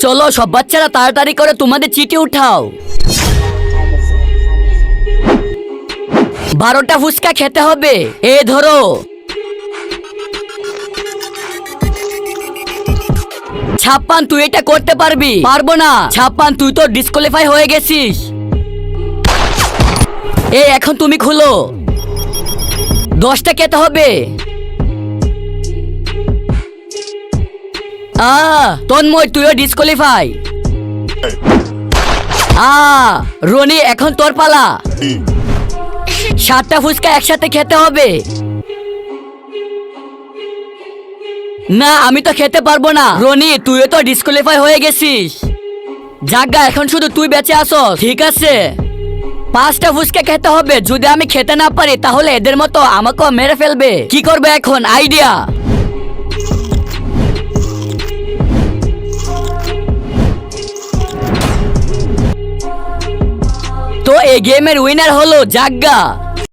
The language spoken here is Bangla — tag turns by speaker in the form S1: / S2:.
S1: চলো সব বাচ্চারা তাড়াতাড়ি করে তোমাদের চিঠি উঠাও। 12টা ফুচকা খেতে হবে। এ ধরো। ছাপ্পান, তুই এটা করতে পারবি? পারবো না। ছাপ্পান, তুই তো ডিসকোয়ালিফাই হয়ে গেছিস। এখন তুমি খুলো। 10টা খেতে হবে। তন্ময়, তুইও ডিসকোয়ালিফাই। রনি, এখন তোর পালা। 7টা ফুচকা একসাথে খেতে হবে। না, আমি তো খেতে পারবো না। রনি, তুইও তো ডিসকোয়ালিফাই হয়ে গেছিস। জাগা, এখন শুধু তুই বেঁচে আসো। ঠিক আছে, 5টা ফুচকা খেতে হবে। যদি আমি খেতে না পারি তাহলে এদের মতো আমাকেও মেরে ফেলবে। কি করবে এখন? আইডিয়া। তো এই গেমের উইনার হলো জাগা।